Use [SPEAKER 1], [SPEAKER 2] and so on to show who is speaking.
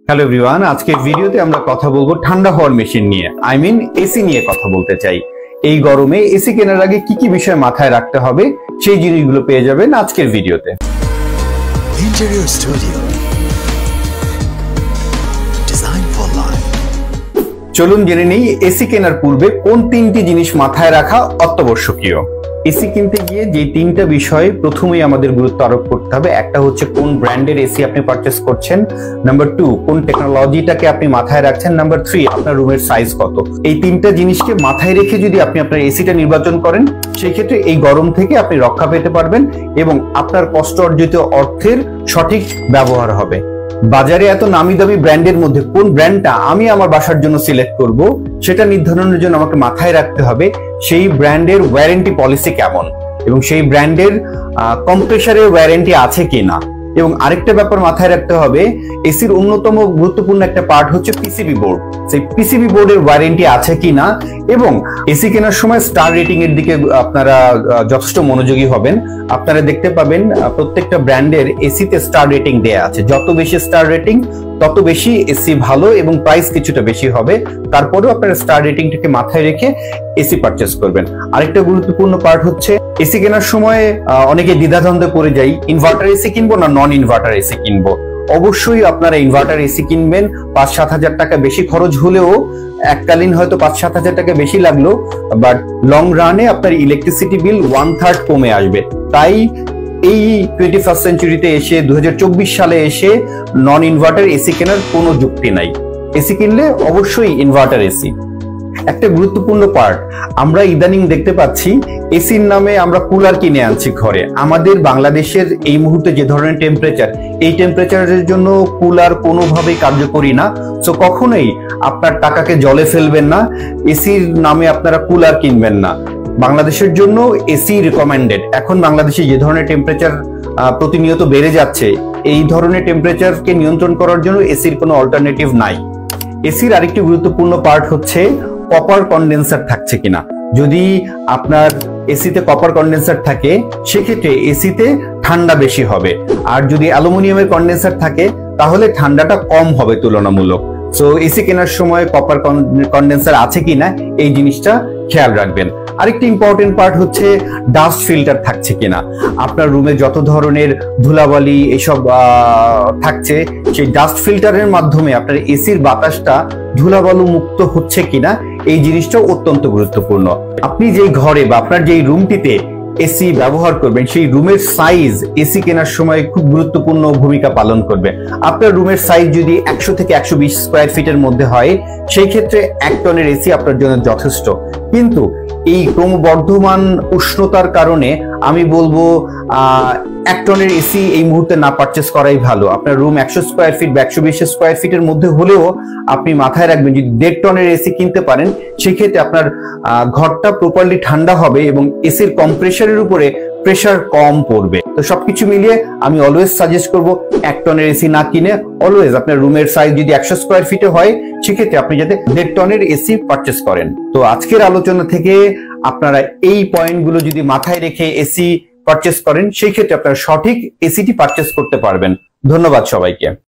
[SPEAKER 1] Hello everyone, আজকের ভিডিওতে আমরা কথা বলবো ঠান্ডা হওয়ার মেশিন নিয়ে। এসি নিয়ে কথা বলতে চাই। এই গরমে এসি কেনার আগে কি কি বিষয় মাথায় রাখতে হবে সেই জিনিসগুলো পেয়ে যাবেন আজকের ভিডিওতে।
[SPEAKER 2] Interior Studio Design for Life।
[SPEAKER 1] চলুন জেনে নেই এসি কেনার পূর্বে কোন তিনটি জিনিস মাথায় রাখা অত্যাবশ্যকীয়। এসি কিনতে গিয়ে যে তিনটা বিষয় প্রথমেই আমাদের গুরুত্ব আরোপ করতে হবে, একটা হচ্ছে কোন ব্র্যান্ডের এসি আপনি পারচেস করছেন, নাম্বার 2 কোন টেকনোলজিটাকে আপনি মাথায় রাখছেন, নাম্বার 3 আপনার রুমের সাইজ কত। এই তিনটা জিনিসকে মাথায় রেখে যদি আপনি আপনার এসিটা নির্বাচন করেন, সেই ক্ষেত্রে এই গরম থেকে আপনি রক্ষা পেতে পারবেন এবং আপনার কষ্ট অর্জিত অর্থের সঠিক ব্যবহার হবে। বাজারে এত নামি দামি ব্র্যান্ডের মধ্যে কোন ব্র্যান্ডটা আমি আমার বাসার জন্য সিলেক্ট করব, সেটা নির্ধারণের জন্য আমাকে মাথায় রাখতে হবে সেই ব্র্যান্ডের ওয়ারেন্টি পলিসি কেমন এবং সেই ব্র্যান্ডের কম্প্রেসারের ওয়ারেন্টি আছে কিনা। এবং আরেকটা ব্যাপার মাথায় রাখতে হবে, এসির অন্যতম গুরুত্বপূর্ণ একটা পার্ট হচ্ছে পিসিবি বোর্ড। সেই পিসিবি বোর্ডের ওয়ারেন্টি আছে কিনা এবং এসি কেনার সময় স্টার রেটিং এর দিকে আপনারা যথেষ্ট মনোযোগী হবেন। আপনারা দেখতে পাবেন প্রত্যেকটা ব্র্যান্ডের এসিতে স্টার রেটিং দেয়া আছে। যত বেশি স্টার রেটিং তত বেশি এসি ভালো এবং প্রাইস কিছুটা বেশি হবে। তারপরেও আপনারা স্টার রেটিংটাকে মাথায় রেখে এসি পারচেস করবেন। আরেকটা গুরুত্বপূর্ণ পার্ট হচ্ছে এসি কেনার সময় অনেকে দ্বিধাদ্বন্দ্বে পড়ে যাই, ইনভার্টার এসি কিনবো না নন ইনভার্টার এসি কিনবো। অবশ্যই আপনারা ইনভার্টার এসি কিনবেন। 5-7 হাজার টাকা বেশি খরচ হলেও এককালীন হয়তো 5-7 হাজার টাকা বেশি লাগলো, বাট লং রানে আপনার ইলেকট্রিসিটি বিল 1/3 কমে আসবে। তাই এই 21st সেঞ্চুরিতে এসে 2024 সালে এসে নন ইনভার্টার এসি কেনার কোনো যুক্তি নাই। এসি কিনলে অবশ্যই ইনভার্টার এসি। একটা গুরুত্বপূর্ণ পার্ট, আমরা ইদানিং দেখতে পাচ্ছি এসির নামে আমরা কুলার কিনে আনছি ঘরে। আমাদের বাংলাদেশের এই মুহূর্তে যে ধরনের টেম্পারেচার, এই টেম্পারেচারের জন্য কুলার কোনোভাবেই কার্যকরী না। সো কখনোই আপনার টাকাকে জলে ফেলবেন না, এসির নামে আপনারা কুলার কিনবেন না। বাংলাদেশের জন্য এসি রিকমেন্ডেড। এখন বাংলাদেশে যে ধরনের টেম্পারেচার প্রতিনিয়ত বেড়ে যাচ্ছে, এই ধরনের টেম্পারেচারকে নিয়ন্ত্রণ করার জন্য এসির কোনো অল্টারনেটিভ নাই। এসির আরেকটি গুরুত্বপূর্ণ পার্ট হচ্ছে কপার কন্ডেন্সার থাকছে কিনা। যদি আপনার এসিতে কপার কন্ডেন্সার থাকে, সেক্ষেত্রে এসিতে ঠান্ডা বেশি হবে। আর যদি অ্যালুমিনিয়ামের কন্ডেন্সার থাকে, তাহলে ঠান্ডাটা কম হবে তুলনামূলক। সো এসি কেনার সময় কপার কন্ডেন্সার আছে কিনা এই জিনিসটা খেয়াল রাখবেন। আরেকটি ইম্পর্টেন্ট পার্ট হচ্ছে ডাস্ট ফিল্টার থাকছে কিনা। আপনার রুমে যত ধরনের ধুলাবালি এসব থাকছে, সেই ডাস্ট ফিল্টারের মাধ্যমে আপনার এসির বাতাসটা ধুলাবালু মুক্ত হচ্ছে কিনা এই জিনিসটা অত্যন্ত গুরুত্বপূর্ণ। আপনি যেই ঘরে বা আপনার যেই রুমটিতে এসি ব্যবহার করবেন, সেই রুমের সাইজ এসি কেনার সময় খুব গুরুত্বপূর্ণ ভূমিকা পালন করবে। আপনার রুমের সাইজ যদি 100 থেকে 120 স্কোয়ার ফিটের মধ্যে হয়, সেই ক্ষেত্রে 1 টনের এসি আপনার জন্য যথেষ্ট। কিন্তু এই ক্রমবর্ধমান উষ্ণতার কারণে আমি বলবো 1 টনের এসি এই মুহূর্তে না পারচেস করাই ভালো। আপনার রুম 100 স্কোয়ার ফিট বা 120 স্কোয়ার ফিটের মধ্যে হলেও আপনি মাথায় রাখবেন, যদি 1.5 টনের এসি কিনতে পারেন, সেক্ষেত্রে আপনার ঘরটা প্রপারলি ঠান্ডা হবে এবং এসির কম্প্রেসারের উপরে প্রেসার কম পড়বে। তো সবকিছু মিলিয়ে আমি অলওয়েজ সাজেস্ট করব 1 টনের এসি না কিনে অলওয়েজ আপনার রুমের সাইজ যদি 100 স্কোয়ার ফিটে হয়, সেক্ষেত্রে আপনি যাতে 1.5 টনের এসি পারচেস করেন। তো আজকের আলোচনা থেকে আপনারা এই পয়েন্টগুলো যদি মাথায় রেখে এসি পারচেস করেন, সেই ক্ষেত্রে আপনারা সঠিক এসিটি পারচেস করতে পারবেন। ধন্যবাদ সবাইকে।